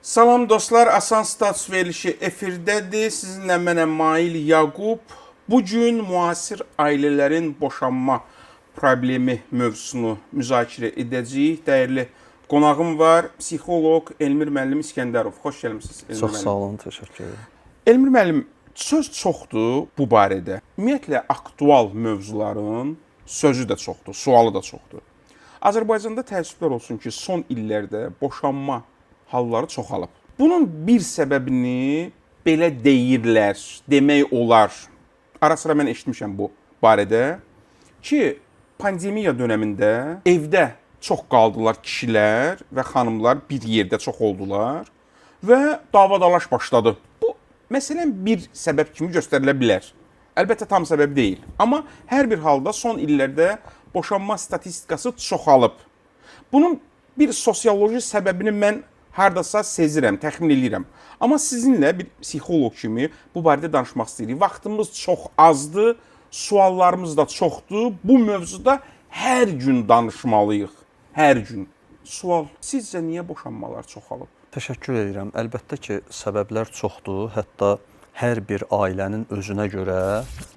Salam dostlar, Asan Status verilişi efirdədir. Sizinlə mənəm Mail Yaqub. Bugün müasir ailələrin boşanma problemi mövzusunu müzakirə edəcəyik. Dəyərli qonağım var, psixoloq Elmir müəllim İskəndərov. Xoş gəlmisiniz Elmir müəllim. Çox sağ olun, təşəkkür edirəm. Elmir müəllim, söz çoxdur bu barədə. Ümumiyyətlə aktual mövzuların sözü də çoxdur, sualı da çoxdur. Azərbaycanda təəssüflər olsun ki, son illərdə boşanma halları çoxalıb. Bunun bir səbəbini belə deyirlər, demək olar. Ara-sıra mən eşitmişəm bu barədə ki, pandemiya dövründə evdə çox qaldılar kişilər və xanımlar bir yerdə çox oldular və dava-dalaş başladı. Bu məsələn bir səbəb kimi göstərilə bilər. Əlbəttə tam səbəb deyil. Amma hər bir halda son illərdə boşanma statistikası çoxalıb. Bunun bir sosioloji səbəbini mən hardasa sezirəm, təxmin edirəm. Amma sizinlə bir psixoloq kimi bu barədə danışmaq istəyirik. Vaxtımız çox azdır, suallarımız da çoxdur. Bu mövzuda hər gün danışmalıyıq. Hər gün. Sual, sizcə niyə boşanmalar çoxalıb? Təşəkkür edirəm. Əlbəttə ki, səbəblər çoxdur. Hətta hər bir ailənin özünə görə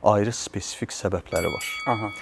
ayrı spesifik səbəbləri var. Aha.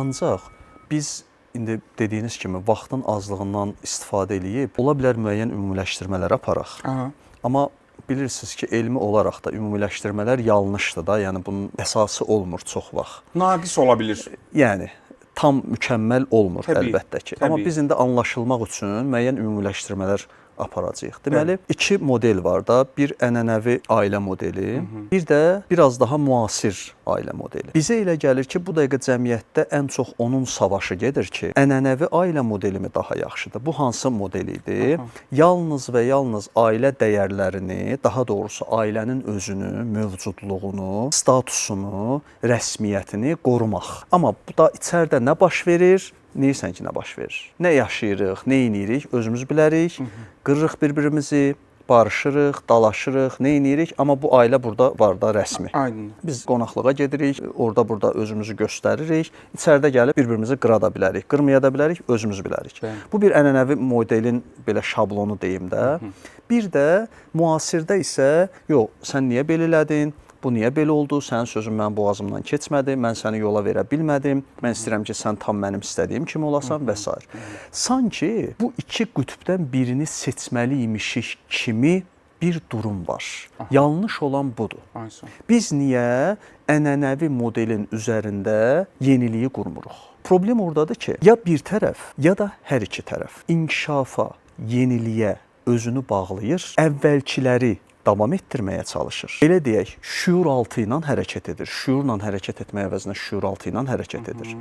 Ancaq biz İndi dediyiniz kimi vaxtın azlığından istifadə eləyib, ola bilər müəyyən ümumiləşdirmələr aparaq. Aha. Amma bilirsiniz ki, elmi olaraq da ümumiləşdirmələr yanlışdır da, yəni bunun əsası olmur çox vaxt. Naqis ola bilir. Yəni tam mükəmməl olmur Təbii, əlbəttə ki. təbii. Amma biz indi anlaşılmaq üçün müəyyən ümumiləşdirmələr aparacağıq. Deməli, iki model var da, bir ənənəvi ailə modeli, bir də biraz daha müasir ailə modeli. Bizə elə gəlir ki, bu dəqiqə cəmiyyətdə ən çox onun savaşı gedir ki, ənənəvi ailə modeli mi daha yaxşıdır? Bu hansı model idi? Yalnız və yalnız ailə dəyərlərini, daha doğrusu ailənin özünü, mövcudluğunu, statusunu, rəsmiyyətini qorumaq. Amma bu da içəridə nə baş verir? Neysən ki, nə baş verir? Nə yaşayırıq, nə edirik, özümüz bilərik, qırırıq bir-birimizi, barışırıq, dalaşırıq, nə edirik, amma bu ailə burada var da rəsmi. Aynen. Biz qonaqlığa gedirik, orada-burada özümüzü göstəririk, içəridə gəlib bir-birimizi qıra da bilərik, qırmaya da bilərik, özümüz bilərik. Bəli. Bu bir ənənəvi modelin belə şablonu deyim də. Bir də müasirdə isə, yox, sən niyə belə elədin? Bu niyə belə oldu? Sənin sözün mənim boğazımdan keçmədi, mən səni yola verə bilmədim, mən istəyirəm ki, sən tam mənim istədiyim kimi olasan və s. Sanki bu iki qütbdən birini seçməliymişik kimi bir durum var. Yanlış olan budur. Aynen. Biz niyə ənənəvi modelin üzərində yeniliyi qurmuruq? Problem oradadır ki, ya bir tərəf, ya da hər iki tərəf inkişafa, yeniliyə özünü bağlayır, əvvəlkiləri davam etdirməyə çalışır. Belə deyək, şuur altı ilə hərəkət edir. Şuurla hərəkət etmək əvəzinə şuur altı ilə hərəkət edir.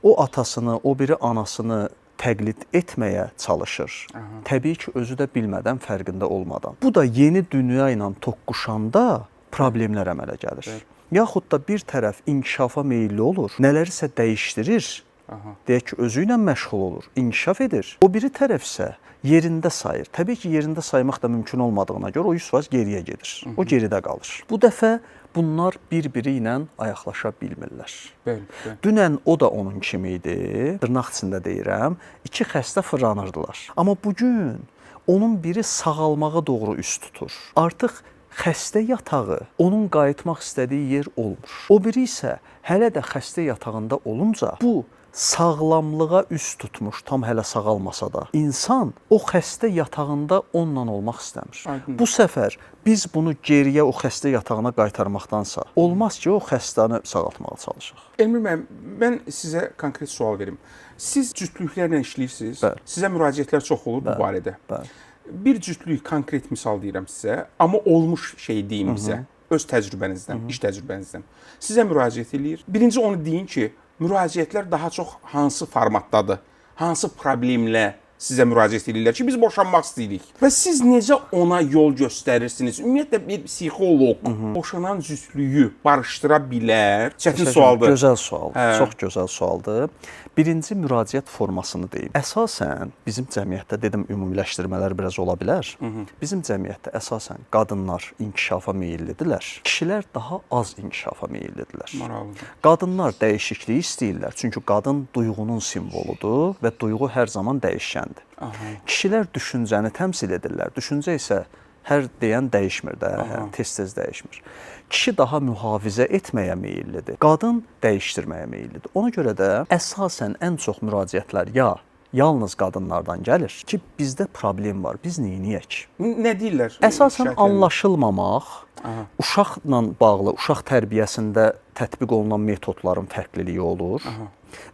O atasını, o biri anasını təqlid etməyə çalışır. Təbii ki, özü də bilmədən, fərqində olmadan. Bu da yeni dünya ilə toqquşanda problemlər əmələ gəlir. Yaxud da bir tərəf inkişafa meyilli olur, nələrsə dəyişdirir, deyək ki, özü ilə məşğul olur, inkişaf edir. O biri tərəf isə yerində sayır. Təbii ki, yerində saymaq da mümkün olmadığına görə o 100% geriyə gedir. O geridə qalır. Bu dəfə bunlar bir-biri ilə ayaqlaşa bilmirlər. Bəli, bəli. Dünən o da onun kimi idi, dırnaq içində deyirəm, iki xəstə fırlanırdılar. Amma bugün onun biri sağalmağa doğru üst tutur. Artıq xəstə yatağı onun qayıtmaq istədiyi yer olmur. O biri isə hələ də xəstə yatağında olunca bu sağlamlığa üst tutmuş, tam hələ sağalmasa da, insan o xəstə yatağında onunla olmaq istəmir. Aydın. Bu səfər biz bunu geriyə o xəstə yatağına qaytarmaqdansa, olmaz ki, o xəstəni sağaltmağa çalışaq. Elmir müəllim, mən sizə konkret sual verim. Siz cütlüklərlə işləyirsiniz. Bəli. Sizə müraciətlər çox olur bu barədə. Bəli. Bir cütlük konkret misal deyirəm sizə, amma olmuş şey deyim bizə. Öz təcrübənizdən, iş təcrübənizdən. Sizə müraciət eləyir. Birinci onu deyin ki, müraciətlər daha çox hansı formatdadır? Hansı problemlə sizə müraciət edirlər ki, biz boşanmaq istəyirik? Və siz necə ona yol göstərirsiniz? Ümumiyyətlə bir psixoloq boşanan cütlüyü barışdıra bilər? Çətin sualdır. Gözəl sualdır. Çox gözəl sualdır. Birinci müraciət formasını deyim. Əsasən bizim cəmiyyətdə, dedim, ümumiləşdirmələr biraz ola bilər. Bizim cəmiyyətdə əsasən qadınlar inkişafa meyillidirlər. Kişilər daha az inkişafa meyillidirlər. Maraqlıdır. Qadınlar dəyişikliyi istəyirlər. Çünki qadın duyğunun simvoludur və duyğu hər zaman dəyişkəndir. deyiləndir. Kişilər düşüncəni təmsil edirlər. Düşüncə isə hər deyən dəyişmir də, tez-tez dəyişmir. Kişi daha mühafizə etməyə meyllidir, qadın dəyişdirməyə meyllidir. Ona görə də əsasən ən çox müraciətlər yalnız qadınlardan gəlir ki, bizdə problem var, biz neyniyək? Nə deyirlər? Əsasən anlaşılmamaq, uşaqla bağlı, uşaq tərbiyəsində tətbiq olunan metodların fərqliliyi olur.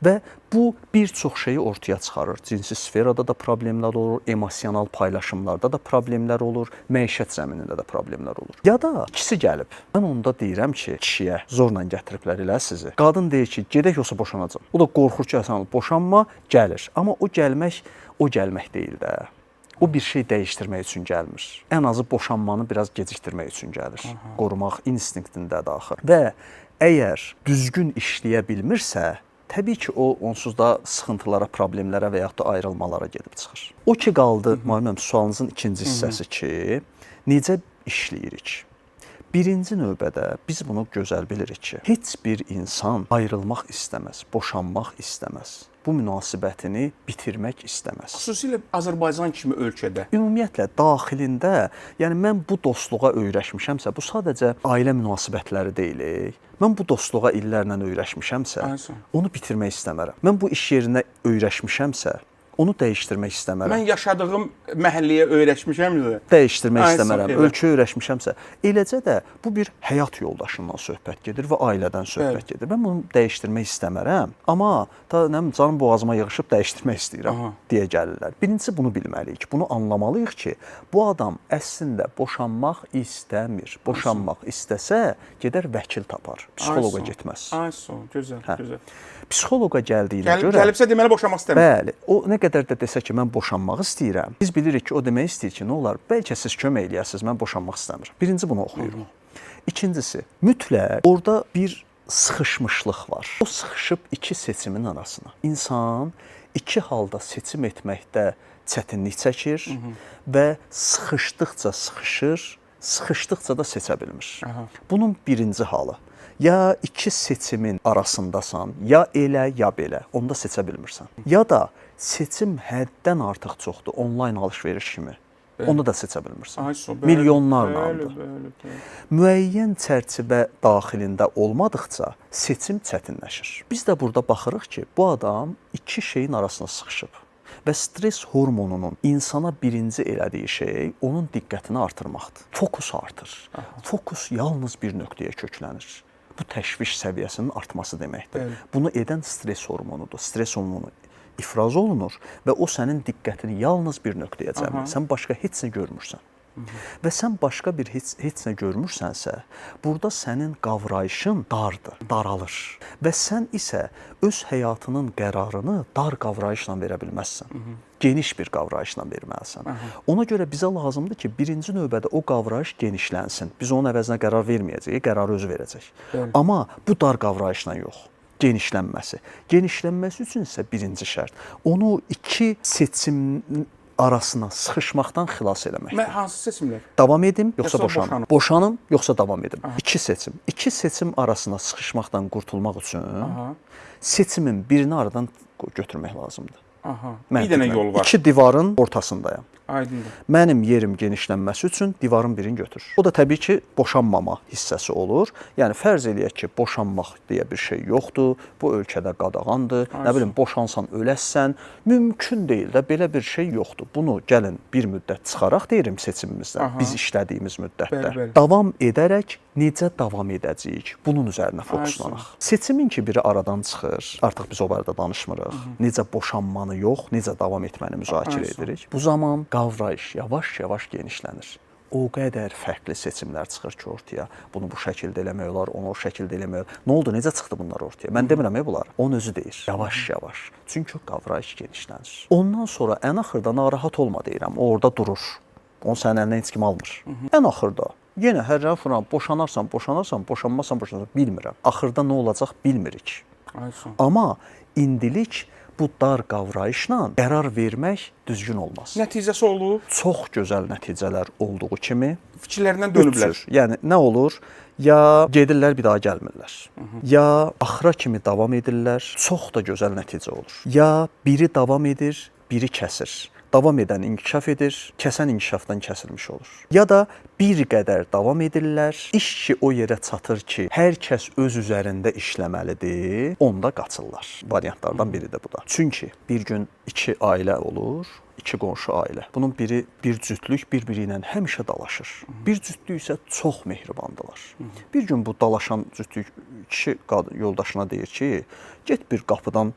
Və bu bir çox şeyi ortaya çıxarır. Cinsi sferada da problemlər olur, emosional paylaşımlarda da problemlər olur, məişət zəminində də problemlər olur. Ya da ikisi gəlib. Mən onda deyirəm ki, kişiyə zorla gətiriblər elə sizi. Qadın deyir ki, gedək yoxsa boşanacam. O da qorxur ki, sən boşanma, gəlir. Amma o gəlmək deyil də. O bir şey dəyişdirmək üçün gəlmir. Ən azı boşanmanı biraz gecikdirmək üçün gəlir. Qorumaq instinktindədir axır. Və əgər düzgün işləyə bilmirsə, təbii ki, o onsuz da sıxıntılara, problemlərə və yaxud da ayrılmalara gedib çıxır. O ki qaldı, müəllim, sualınızın ikinci hissəsi ki, necə işləyirik? Birinci növbədə biz bunu gözəl bilirik ki, heç bir insan ayrılmaq istəməz, boşanmaq istəməz. Bu münasibətini bitirmək istəməz. Xüsusilə Azərbaycan kimi ölkədə. Ümumiyyətlə, daxilində, yəni mən bu dostluğa öyrəşmişəmsə, bu sadəcə ailə münasibətləri deyil. Mən bu dostluğa illərlə öyrəşmişəmsə, onu bitirmək istəmərəm. Mən bu iş yerinə öyrəşmişəmsə, onu dəyişdirmək istəmərəm. Mən yaşadığım məhəlləyə öyrəşmişəmsə, dəyişdirmək istəmərəm. Ölkə öyrəşmişəmsə, eləcə də bu bir həyat yoldaşından söhbət gedir və ailədən söhbət gedir. Mən bunu dəyişdirmək istəmərəm, amma canım boğazıma yığışıb dəyişdirmək istəyirəm deyə gəlirlər. Birincisi bunu bilməliyik. Bunu anlamalıyıq ki, bu adam əslində boşanmaq istəmir. Boşanmaq istəsə, gedər vəkil tapar. Psixoloqa getməz. Gözəl, gözəl. Psixoloqa gəldiyinə görə gəlibsə deməli boşanmaq istəmir. Bəli. O nə qədər də desə ki, mən boşanmaq istəyirəm. Biz bilirik ki, o demək istəyir ki, nə olar? Bəlkə siz kömək eləyəsiniz, mən boşanmaq istəmirəm. Birinci bunu oxuyuruq. İkincisi, mütləq orada bir sıxışmışlıq var. O sıxışıb iki seçimin arasına. İnsan iki halda seçim etməkdə çətinlik çəkir və sıxışdıqca sıxışır, sıxışdıqca da seçə bilmir. Bunun birinci halı. Ya iki seçimin arasındasan, ya elə, ya belə, onda seçə bilmirsən. Ya da seçim həddən artıq çoxdur, onlayn alış-veriş kimi, onu da seçə bilmirsən. Milyonlarla aldı. Müəyyən çərçivə daxilində olmadıqca seçim çətinləşir. Biz də burada baxırıq ki, bu adam iki şeyin arasına sıxışıb. Və stress hormonunun insana birinci elədiyi şey onun diqqətini artırmaqdır. Fokus artır. Fokus yalnız bir nöqtəyə köklənir. Bu təşviş səviyyəsinin artması deməkdir. Bunu edən stress hormonudur. Stress hormonu ifraz olunur və o sənin diqqətini yalnız bir nöqtəyə cəmləyir. Sən başqa heç nə görmürsən. Və sən başqa bir heç nə görmürsənsə, burada sənin qavrayışın daralır. Və sən isə öz həyatının qərarını dar qavrayışla verə bilməzsən. Geniş bir qavrayışla verməlisən. Ona görə bizə lazımdır ki, birinci növbədə o qavrayış genişlənsin. Biz onun əvəzinə qərar verməyəcəyik, qərarı özü verəcək. Amma bu dar qavrayışla yox. Genişlənməsi. Genişlənməsi üçün isə birinci şərt onu iki seçim arasına sıxışmaqdan xilas eləməkdir. Hansı seçimlər? Davam edim, yoxsa boşanım? Boşanım, yoxsa davam edim? İki seçim. İki seçim arasına sıxışmaqdan qurtulmaq üçün seçimin birini aradan götürmək lazımdır. Bir dənə yol var. İki divarın ortasındayam. Aydındır. Mənim yerim genişlənməsi üçün divarın birini götür. O da təbii ki, boşanmama hissəsi olur. Yəni fərz eləyək ki, boşanmaq deyə bir şey yoxdur. Bu ölkədə qadağandır. Nə bilim, boşansan öləsən. Mümkün deyil də, belə bir şey yoxdur. Bunu gəlin bir müddət çıxaraq deyirəm seçimimizdən. Biz işlədiyimiz müddətdə. Davam edərək necə davam edəcəyik? Bunun üzərinə fokuslanaq. Seçimin ki, biri aradan çıxır. Artıq biz o barədə danışmırıq. Necə boşanmanı yox, necə davam etməni müzakirə edirik. Bu zaman qavrayış yavaş-yavaş genişlənir. O qədər fərqli seçimlər çıxır ki, ortaya. Bunu bu şəkildə eləmək olar, onu o şəkildə eləmək olar. Nə oldu, necə çıxdı bunlar ortaya? Mən demirəm, bunlar. Onun özü deyir. Yavaş-yavaş. Çünki qavrayış genişlənir. Ondan sonra ən axırda narahat olma deyirəm. O orada durur. Onu sənin əlindən heç kim almır. Ən axırda yenə hər fıran boşanarsan, boşanmasan, bilmirəm. Axırda nə olacaq bilmirik. Amma indilik bu dar qavrayışla qərar vermək düzgün olmaz. Nəticəsi olub? Çox gözəl nəticələr olduğu kimi fikirlərindən dönüblər. Yəni nə olur? Ya gedirlər, bir daha gəlmirlər. Ya axıra kimi davam edirlər. Çox da gözəl nəticə olur. Ya biri davam edir, biri kəsir. Davam edən inkişaf edir, kəsən inkişafdan kəsilmiş olur. Ya da bir qədər davam edirlər, iş ki o yerə çatır ki, hər kəs öz üzərində işləməlidir, onda qaçırlar. Variantlardan biri də bu da. Çünki bir gün iki ailə olur, iki qonşu ailə. Bunun biri bir cütlük bir-biri ilə həmişə dalaşır. Bir cütlük isə çox mehribandılar. Bir gün bu dalaşan cütlük kişi yoldaşına deyir ki, get bir qapıdan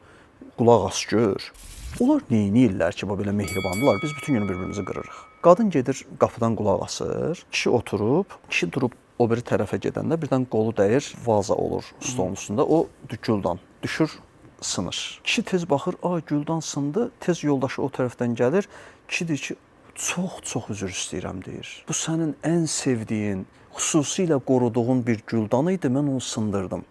qulaq as gör. Onlar neyniyirlər ki, belə mehribandılar, biz bütün günü bir-birimizi qırırıq. Qadın gedir, qapıdan qulaq asır, kişi oturub, kişi durub o biri tərəfə gedəndə birdən qolu dəyir, vaza olur stolun üstündə, o güldan düşür, sınır. Kişi tez baxır, güldan sındı, tez yoldaşı o tərəfdən gəlir, kişi deyir ki, çox üzr istəyirəm deyir. Bu sənin ən sevdiyin, xüsusilə qoruduğun bir güldan idi, mən onu sındırdım.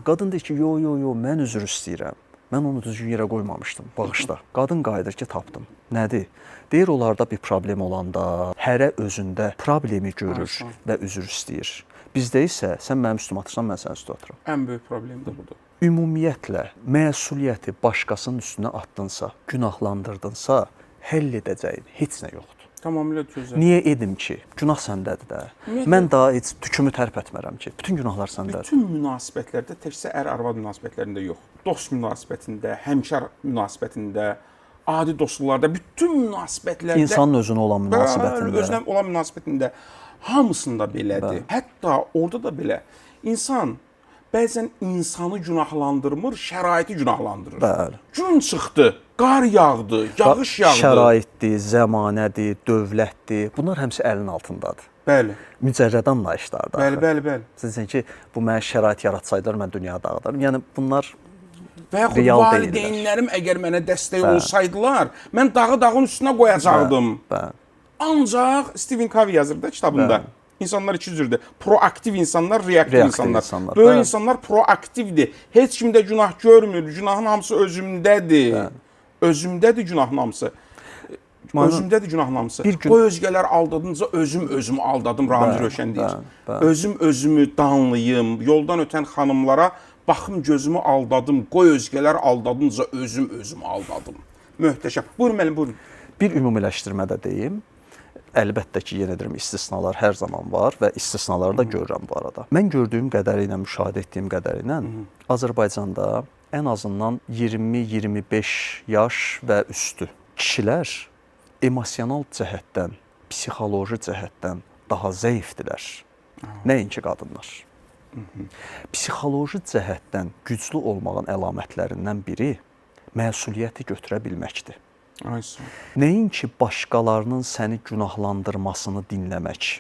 Qadın deyir ki, yo, mən üzr istəyirəm. Mən onu düzgün yerə qoymamışdım, bağışla. Qadın qayıdır ki, tapdım. Nədir? Deyir, onlarda bir problem olanda hərə özündə problemi görür və üzr istəyir. Bizdə isə sən mənim üstümə atırsan, mən sənin üstünə atıram. Ən böyük problem də budur. Ümumiyyətlə, məsuliyyəti başqasının üstünə atdınsa, günahlandırdınsa, həll edəcəyin heç nə yoxdur. Tamamilə gözəl. Niyə edim ki? Günah səndədir də. Mən daha heç tükümü tərpətmərəm ki. Bütün günahlar səndədir. Bütün münasibətlərdə, təkcə ər-arvad münasibətlərində yox, dost münasibətində, həmkar münasibətində, adi dostluqlarda, bütün münasibətlərdə, İnsanın özünə olan münasibətində, özünə olan münasibətində hamısında belədir. Hətta orada da belə insan bəzən insanı günahlandırmır, şəraiti günahlandırır. Bəli. Gün çıxdı, qar yağdı, yağış yağdı. Şəraitdir, zəmanədir, dövlətdir. Bunlar həmsi əlin altındadır. Bəli. Mücərrəd anlayışlardır. Bəli. Sizin ki, bu mənə şərait yaratsaydılar, mən dünyada dağıdarım. Yəni bunlar və yaxud valideynlərim əgər mənə dəstək olsaydılar, mən dağı dağın üstünə qoyacaqdım. Ancaq Stephen Covey yazır da kitabında. İnsanlar iki cürdür. Proaktiv insanlar, reaktiv insanlar. Böyük insanlar proaktivdir. Heç kimdə günah görmür. Günahın hamısı özümdədir. Özümdədir günahın hamısı. Özümdədir günahın hamısı. O özgələr aldadınca özümü aldadım, Ramiz Röşən deyir. Özümü danlayım, yoldan ötən xanımlara baxım gözümü aldadım, qoy özgələr aldadınca özümü aldadım. Möhtəşəm. Buyurun müəllim, buyurun. Bir ümumiləşdirmə də deyim. Əlbəttə ki, yenə deyirəm, istisnalar hər zaman var və istisnaları da görürəm bu arada. Mən gördüyüm qədəri ilə, müşahidə etdiyim qədəri ilə Azərbaycanda ən azından 20-25 yaş və üstü kişilər emosional cəhətdən, psixoloji cəhətdən daha zəifdirlər. Nəinki qadınlar. Psixoloji cəhətdən güclü olmağın əlamətlərindən biri məsuliyyəti götürə bilməkdir. Nəinki başqalarının səni günahlandırmasını dinləmək,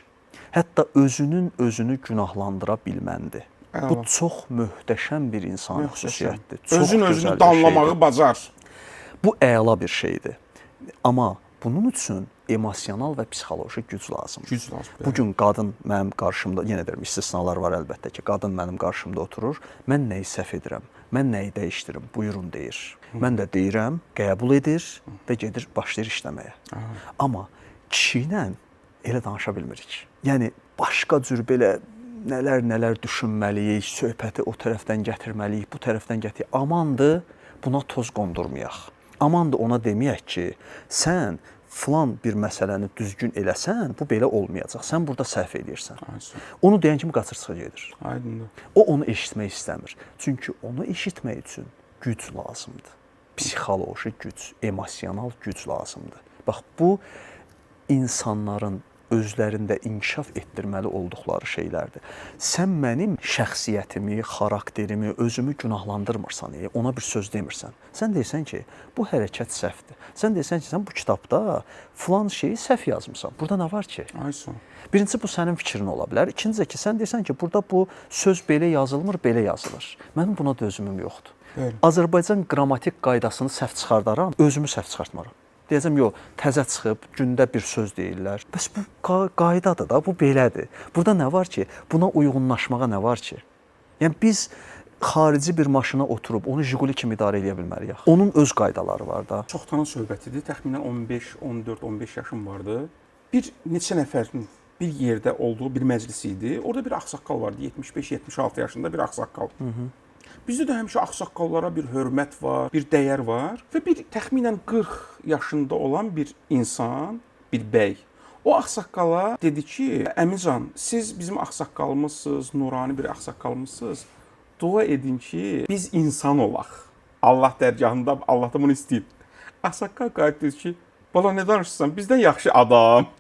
hətta özünü günahlandıra bilməndir. Bu çox möhtəşəm bir insan xüsusiyyətdir. Özünü danlamağı bacar. Bu əla bir şeydir. Amma bunun üçün emosional və psixoloji güc lazımdır. Bugün qadın mənim qarşımda, yenə deyirəm, istisnalar var əlbəttə ki, qadın mənim qarşımda oturur, mən nəyi səhv edirəm, mən nəyi dəyişdirim, buyurun deyir. Mən də deyirəm, qəbul edir və gedir, başlayır işləməyə. Amma kişi ilə elə danışa bilmirik. Yəni, başqa cür belə nələr düşünməliyik, söhbəti o tərəfdən gətirməliyik, bu tərəfdən gətirməliyik. Amandır, buna toz qondurmayaq. Amandır ona deməyək ki, sən filan bir məsələni düzgün eləsən, bu belə olmayacaq. Sən burada səhv edirsən. Onu deyən kimi qaçır çıxır gedir. O onu eşitmək istəmir. Çünki onu eşitmək üçün güc lazımdır. Psixoloji güc, emosional güc lazımdır. Bax, bu insanların özlərində inkişaf etdirməli olduqları şeylərdir. Sən mənim şəxsiyyətimi, xarakterimi, özümü günahlandırmırsan, ona bir söz demirsən. Sən deyirsən ki, bu hərəkət səhvdir. Sən deyirsən ki, sən bu kitabda filan şeyi səhv yazmısan. Burada nə var ki? Birincisi, bu sənin fikrin ola bilər. İkincisi ki, sən deyirsən ki, burada bu söz belə yazılmır, belə yazılır. Mənim buna dözümüm yoxdur. Azərbaycan qrammatik qaydasını səhv çıxardaram, özümü səhv çıxartmaram. Deyəcəm, yox, təzə çıxıb, gündə bir söz deyirlər. Bəs bu qaydadır da, bu belədir. Burada nə var ki, buna uyğunlaşmağa nə var ki? Yəni, biz xarici bir maşına oturub, onu Jiguli kimi idarə edə bilməliyik. Onun öz qaydaları var da. Çox tanın söhbətidir. Təxminən 15, 14, 15 yaşım vardı. Bir neçə nəfərin bir yerdə olduğu bir məclis idi. Orada bir ağsaqqal vardı, 75-76 yaşında bir ağsaqqal. Bizdə də həmişə ağsaqqallara bir hörmət var, bir dəyər var və bir təxminən 40 yaşında olan bir insan, bir bəy o ağsaqqala dedi ki, əmican, siz bizim ağsaqqalımızsınız, nurani bir ağsaqqalımızsınız. Dua edin ki, biz insan olaq. Allah dərgahında Allah da bunu istəyib. Ağsaqqal qayıtdı dedi ki, bala nə danışırsan? Bizdən yaxşı adam.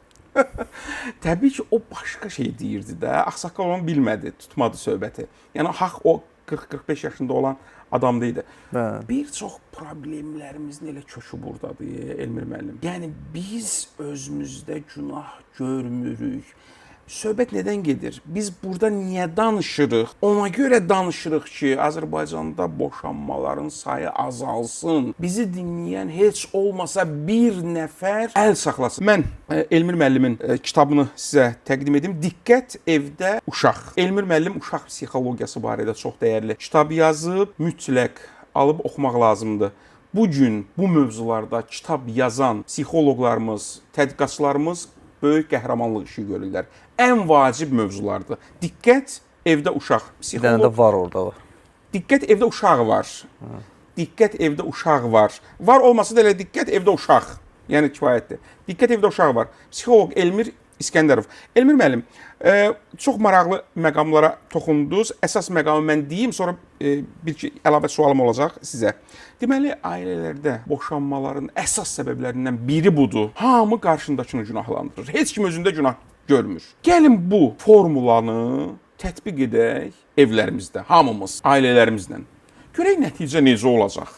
Təbii ki, o başqa şey deyirdi də. Ağsaqqal onu bilmədi, tutmadı söhbəti. Yəni haqq o 40-45 yaşında olan adam deyildi. Bir çox problemlərimizin elə kökü burdadır, Elmir müəllim. Yəni biz özümüzdə günah görmürük. Söhbət nədən gedir? Biz burada niyə danışırıq? Ona görə danışırıq ki, Azərbaycanda boşanmaların sayı azalsın. Bizi dinləyən heç olmasa bir nəfər əl saxlasın. Mən Elmir müəllimin kitabını sizə təqdim edim. Diqqət evdə uşaq. Elmir müəllim uşaq psixologiyası barədə çox dəyərli kitab yazıb. Mütləq alıb oxumaq lazımdır. Bu gün bu mövzularda kitab yazan psixoloqlarımız, tədqiqatçılarımız böyük qəhrəmanlıq işi görürlər. Ən vacib mövzulardır. Diqqət evdə uşaq. Bir dənə də var orada var. Diqqət evdə uşaq var. Diqqət evdə uşaq var. Var olmasa da elə diqqət evdə uşaq. Yəni kifayətdir. Diqqət evdə uşaq var. Psixoloq Elmir İskəndərov. Elmir müəllim, çox maraqlı məqamlara toxundunuz. Əsas məqamı mən deyim, sonra bir əlavə sualım olacaq sizə. Deməli, ailələrdə boşanmaların əsas səbəblərindən biri budur. Hamı qarşındakını günahlandırır. Heç kim özündə günah görmür. Gəlin bu formulanı tətbiq edək evlərimizdə, hamımız, ailələrimizlə. Görək nəticə necə olacaq.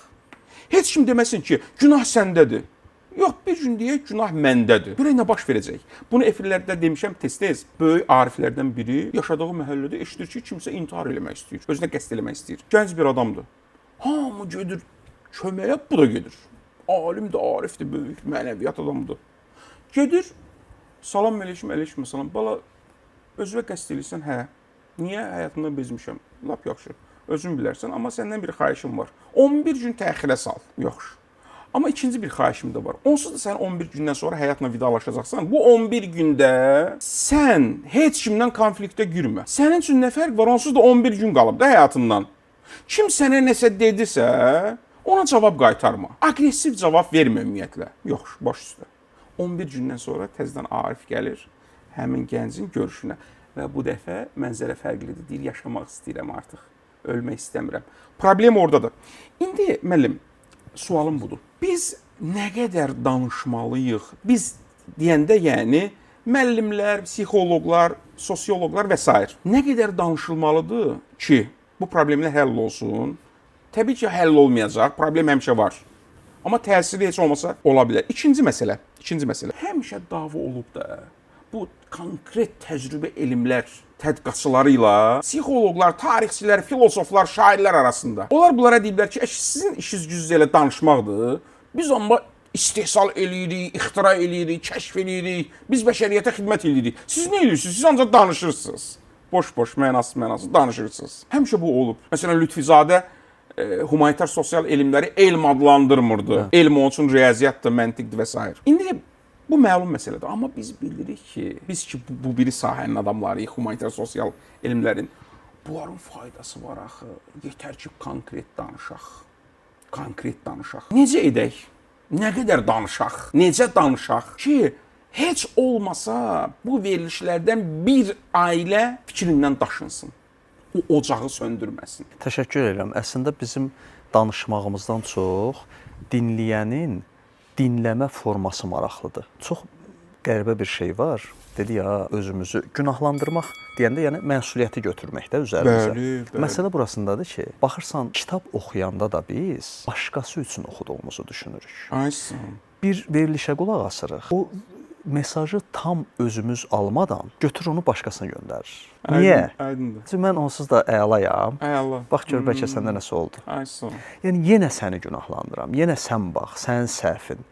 Heç kim deməsin ki, günah səndədir. Yox, bir gün deyək, günah məndədir. Görək nə baş verəcək. Bunu efirlərdə demişəm tez-tez. Böyük ariflərdən biri yaşadığı məhəllədə eşidir ki, kimsə intihar eləmək istəyir, özünə qəsd eləmək istəyir. Gənc bir adamdır. Hamı gedir köməyə, bu da gedir. Alimdir, arifdir, böyük mənəviyyat adamıdır. Gedir, salam əleykum, salam. Bala, özünə qəsd eləyirsən, hə. Niyə həyatımdan bezmişəm? Lap yaxşı. Özün bilərsən, amma səndən bir xahişim var. 11 gün təxirə sal. Yaxşı. Amma ikinci bir xahişim də var. Onsuz da sən 11 gündən sonra həyatla vidalaşacaqsan. Bu 11 gündə sən heç kimdən konfliktə girmə. Sənin üçün nə fərq var? Onsuz da 11 gün qalıb da həyatından. Kim sənə nəsə dedisə, ona cavab qaytarma. Aqressiv cavab vermə ümumiyyətlə. Yox, baş üstə. 11 gündən sonra təzədən Arif gəlir həmin gəncin görüşünə və bu dəfə mənzərə fərqlidir. Deyir, yaşamaq istəyirəm artıq. Ölmək istəmirəm. Problem oradadır. İndi müəllim, sualım budur. Biz nə qədər danışmalıyıq? Biz deyəndə, yəni müəllimlər, psixoloqlar, sosioloqlar və s. nə qədər danışılmalıdır ki, bu problemlər həll olsun? Təbii ki, həll olmayacaq. Problem həmişə var. Amma təsiri heç olmasa ola bilər. İkinci məsələ. Həmişə dava olub da bu konkret təcrübə elmlər tədqiqatçıları ilə psixoloqlar, tarixçilər, filosoflar, şairlər arasında. Onlar bunlara deyiblər ki, sizin işiniz gücünüz elə danışmaqdır. Biz amma istehsal eləyirik, ixtira eləyirik, kəşf eləyirik. Biz bəşəriyyətə xidmət eləyirik. Siz nə eləyirsiniz? Siz ancaq danışırsınız. Boş-boş, mənasız danışırsınız. Həmişə bu olub. Məsələn, Lütfizadə humanitar sosial elmləri elm adlandırmırdı. Elm onun üçün riyaziyyatdır, məntiqdir və s. İndi bu məlum məsələdir. Amma biz bilirik ki, bu biri sahənin adamlarıyıq, humanitar sosial elmlərin. Bunların faydası var axı. Yetər ki, konkret danışaq. Necə edək? Nə qədər danışaq? Necə danışaq ki, heç olmasa bu verilişlərdən bir ailə fikrindən daşınsın. O ocağı söndürməsin. Təşəkkür edirəm. Əslində bizim danışmağımızdan çox dinləyənin dinləmə forması maraqlıdır. Çox qəribə bir şey var. Dedi ya, özümüzü günahlandırmaq deyəndə, yəni məsuliyyəti götürməkdə üzərimizə. Bəli. Məsələ burasındadır ki, baxırsan, kitab oxuyanda da biz başqası üçün oxuduğumuzu düşünürük. Bir verilişə qulaq asırıq. O mesajı tam özümüz almadan götür onu başqasına göndərir. Niyə? Aydındır. Çünki mən onsuz da əlayam. Əla. Bax gör bəlkə səndə nəsə oldu. Yəni yenə səni günahlandıram. Yenə sən bax, sənin səhvin.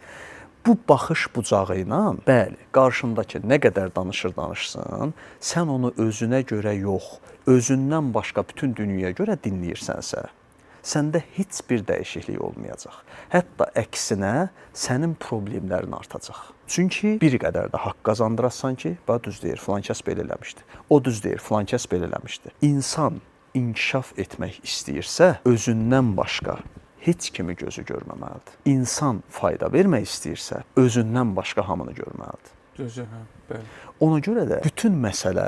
Bu baxış bucağı ilə, bəli, qarşındakı nə qədər danışsın, sən onu özünə görə yox, özündən başqa bütün dünyaya görə dinləyirsənsə, səndə heç bir dəyişiklik olmayacaq. Hətta əksinə sənin problemlərin artacaq. Çünki bir qədər də haqq qazandırasan ki, bax düz deyir, filan kəs belə eləmişdi. O düz deyir, filan kəs belə eləmişdi. inkişaf etmək istəyirsə, özündən başqa heç kimi gözü görməməlidir. İnsan fayda vermək istəyirsə, özündən başqa hamını görməlidir. Gözəl, hə, bəli. Ona görə də bütün məsələ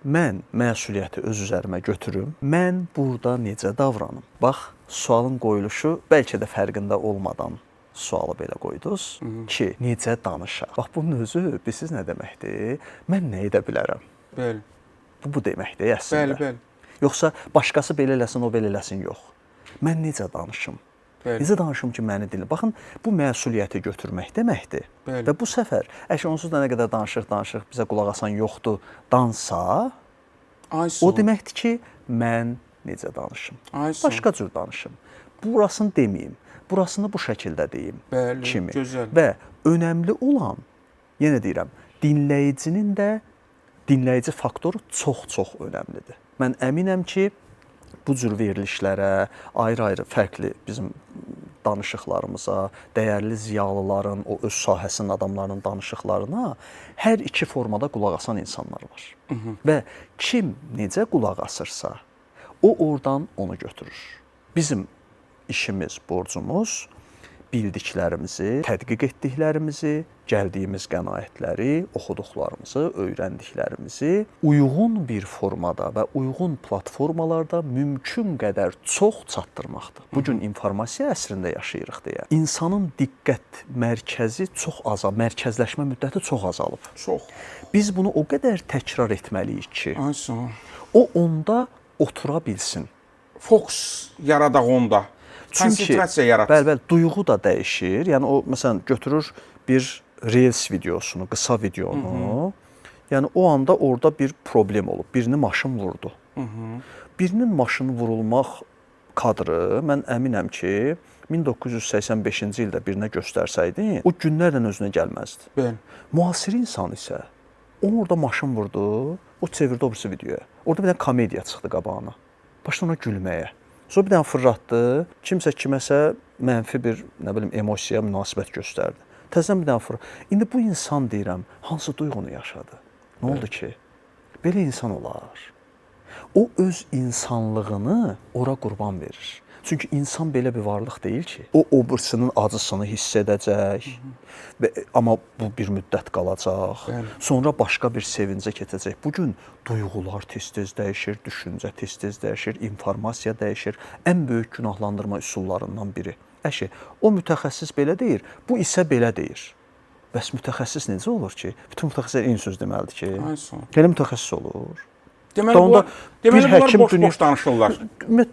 mən məsuliyyəti öz üzərimə götürüm. Mən burada necə davranım? Bax, sualın qoyuluşu bəlkə də fərqində olmadan sualı belə qoydunuz ki, necə danışaq? Bax, bunun özü bilirsiniz nə deməkdir? Mən nə edə bilərəm? Bəli. Bu deməkdir əslində. Bəli, bəli. Yoxsa başqası belə eləsin, o belə eləsin, yox. Mən necə danışım? Bəli. Necə danışım ki, məni dinlə? Baxın, bu məsuliyyəti götürmək deməkdir. Bəli. Və bu səfər, əgər onsuz da nə qədər danışıq, bizə qulaq asan yoxdur, dansa, o deməkdir ki, mən necə danışım? Başqa cür danışım. Burasını deməyim, burasını bu şəkildə deyim. Bəli, kimi. Gözəl. Və önəmli olan, yenə deyirəm, dinləyicinin də dinləyici faktoru çox-çox önəmlidir. Mən əminəm ki, bu cür verilişlərə, ayrı-ayrı fərqli bizim danışıqlarımıza, dəyərli ziyalıların, o öz sahəsinin adamlarının danışıqlarına hər iki formada qulaq asan insanlar var. Və kim necə qulaq asırsa, o oradan onu götürür. Bizim işimiz, borcumuz bildiklərimizi, tədqiq etdiklərimizi, gəldiyimiz qənaətləri, oxuduqlarımızı, öyrəndiklərimizi uyğun bir formada və uyğun platformalarda mümkün qədər çox çatdırmaqdır. Bu gün informasiya əsrində yaşayırıq deyə. İnsanın diqqət mərkəzi çox azalıb, mərkəzləşmə müddəti çox azalıb. Çox. Biz bunu o qədər təkrar etməliyik ki, o onda otura bilsin. Fokus yaradaq onda. Konsentrasiya yarat. Bəli, duyğu da dəyişir. Yəni o məsələn götürür bir reels videosunu, qısa videonu. Yəni o anda orada bir problem olub. Birini maşın vurdu. Birinin maşını vurulmaq kadrı mən əminəm ki, 1985-ci ildə birinə göstərsəydin, o günlərlə özünə gəlməzdi. Bəli. Müasir insan isə onu orada maşın vurdu, o çevirdi o birisi videoya. Orada bir dənə komediya çıxdı qabağına. Başladı ona gülməyə. Sonra bir dənə fırlatdı, kimsə kiməsə mənfi bir, nə bilim, emosiyaya münasibət göstərdi. Təzədən bir dənə fırlatdı. İndi bu insan deyirəm, hansı duyğunu yaşadı? Nə oldu ki? Belə insan olar. O öz insanlığını ora qurban verir. Çünki insan belə bir varlıq deyil ki, o birisinin acısını hiss edəcək, amma bu bir müddət qalacaq, sonra başqa bir sevincə keçəcək. Bugün duyğular tez-tez dəyişir, düşüncə tez-tez dəyişir, informasiya dəyişir. Ən böyük günahlandırma üsullarından biri. Əşi, o mütəxəssis belə deyir, bu isə belə deyir. Bəs mütəxəssis necə olur ki? Bütün mütəxəssislər eyni söz deməlidir ki, elə mütəxəssis olur. Deməli, bunlar boş-boş danışırlar.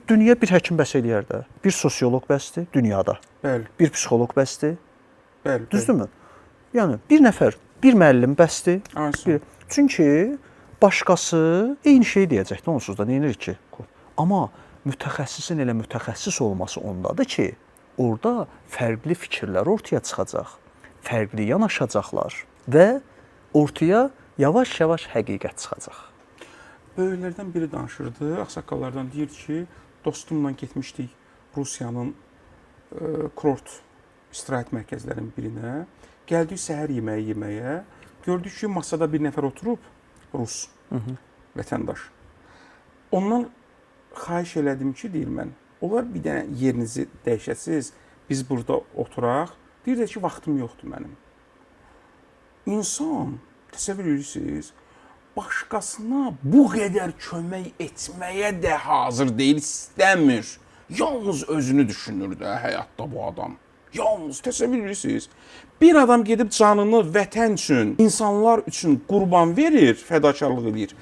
Dünya bir həkim bəs eləyər də. Bir sosioloq bəsdir dünyada. Bəli. Bir psixoloq bəsdir. Bəli. Düzdürmü? Yəni bir nəfər, bir müəllim bəsdir. Çünki başqası eyni şey deyəcəkdir, onsuz da neynir ki? Amma mütəxəssisin elə mütəxəssis olması ondadır ki, orada fərqli fikirlər ortaya çıxacaq, fərqli yanaşacaqlar və ortaya yavaş-yavaş həqiqət çıxacaq. Böyüklərdən biri danışırdı, ağsaqqallardan deyir ki, dostumla getmişdik Rusiyanın kurort istirahət mərkəzlərinin birinə. Gəldik səhər yeməyi yeməyə. Gördük ki, masada bir nəfər oturub, Rus vətəndaş. Ondan xahiş elədim ki, deyir mən, olar bir dənə yerinizi dəyişəsiz, biz burada oturaq. Deyir ki, vaxtım yoxdur mənim. İnsan, təsəvvür edirsiniz, başqasına bu qədər kömək etməyə də hazır deyil, istəmir. Yalnız özünü düşünür də həyatda bu adam. Yalnız, təsəvvür edirsiniz. Bir adam gedib canını vətən üçün, insanlar üçün qurban verir, fədakarlıq edir.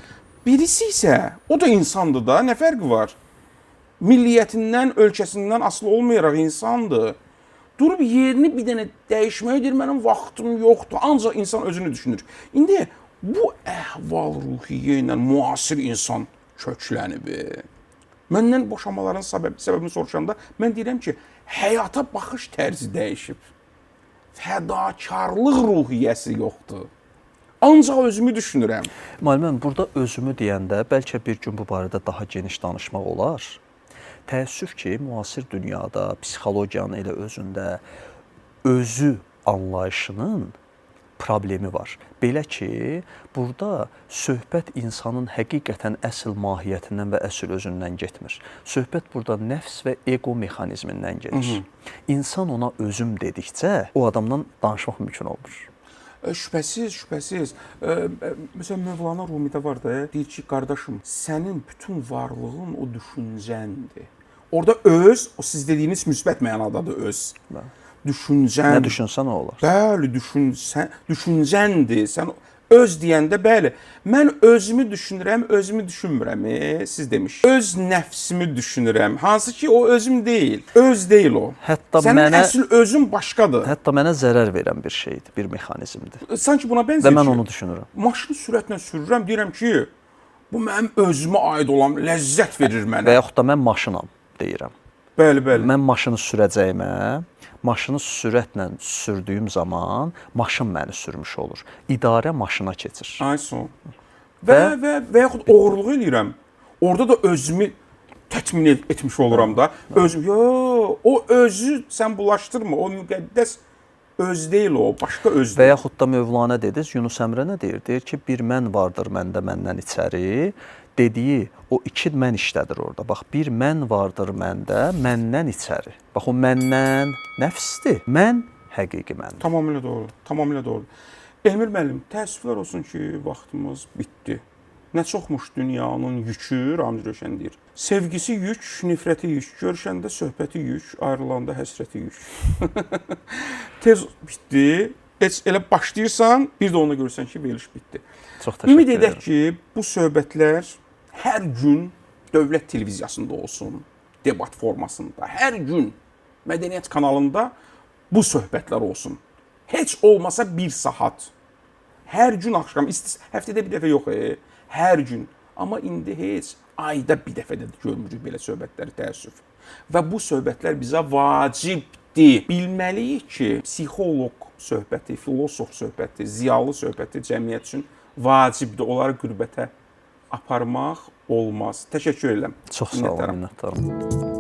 Birisi isə, o da insandır da, nə fərqi var? Milliyyətindən, ölkəsindən asılı olmayaraq insandır. Durub yerini bir dənə dəyişməkdir, mənim vaxtım yoxdur. Ancaq insan özünü düşünür. İndi bu əhval-ruhiyyə ilə müasir insan köklənib. Məndən boşanmaların səbəbini soruşanda mən deyirəm ki, həyata baxış tərzi dəyişib. Fədakarlıq ruhiyyəsi yoxdur. Ancaq özümü düşünürəm. Müəllim, burada özümü deyəndə bəlkə bir gün bu barədə daha geniş danışmaq olar. Təəssüf ki, müasir dünyada psixologiyanın elə özündə özü anlayışının problemi var. Belə ki, burada söhbət insanın həqiqətən əsl mahiyyətindən və əsl özündən getmir. Söhbət burada nəfs və ego mexanizmindən gedir. İnsan ona özüm dedikcə o adamdan danışmaq mümkün olmur. Şübhəsiz. Məsələn, Mövlana Rumidə var da, deyir ki, qardaşım, sənin bütün varlığın o düşüncəndir. Orada öz, o siz dediyiniz müsbət mənadadır öz. Düşüncən. Nə düşünsən o olar. Bəli, düşüncəndir. Sən öz deyəndə, bəli, mən özümü düşünürəm, özümü düşünmürəm, siz demiş. Öz nəfsimi düşünürəm, hansı ki o özüm deyil. Öz deyil o. Hətta sənin əsl özün başqadır. Hətta mənə zərər verən bir şeydir, bir mexanizmdir. Sanki buna bənzəyir Və mən ki, onu düşünürəm. maşını sürətlə sürürəm, deyirəm ki, bu mənim özümə aid olan ləzzət verir mənə. Və yaxud da mən maşınam deyirəm. Bəli. Mən maşını sürəcəyimə, maşını sürətlə sürdüyüm zaman maşın məni sürmüş olur. İdarə maşına keçir. Ay son. Və yaxud oğurluq eləyirəm. Orada da özümü tətmin etmiş oluram da. Özüm, o özü sən bulaşdırma. O müqəddəs öz deyil o, başqa öz. Və yaxud da Mövlana dediniz, Yunus Əmrə nə deyir? Deyir ki, bir mən vardır məndə, məndən içəri. Dediyi o iki mən işlədir orada. Bax, bir mən vardır məndə, məndən içəri. Bax, o məndən nəfsdir. Mən həqiqi məndir. Tamamilə doğru. Elmir müəllim, təəssüflər olsun ki, vaxtımız bitdi. Nə çoxmuş dünyanın yükü, Ramiz Rövşən deyir. Sevgisi yük, nifrəti yük, görüşəndə söhbəti yük, ayrılanda həsrəti yük. Tez bitdi. Heç elə başlayırsan, bir də onu görürsən ki, veriliş bitdi. Çox təşəkkür Ümid edirəm. edək ki, bu söhbətlər hər gün dövlət televiziyasında olsun, debat formasında, hər gün mədəniyyət kanalında bu söhbətlər olsun. Heç olmasa 1 saat. Hər gün axşam, həftədə bir dəfə yox, hər gün. Amma indi heç ayda bir dəfə də görmürük belə söhbətləri, təəssüf. Və bu söhbətlər bizə vacibdir. Bilməliyik ki, psixoloq söhbəti, filosof söhbəti, ziyalı söhbəti cəmiyyət üçün vacibdir. Onları qürbətə aparmaq olmaz. Təşəkkür edirəm. Çox sağ olun, minnətdaram.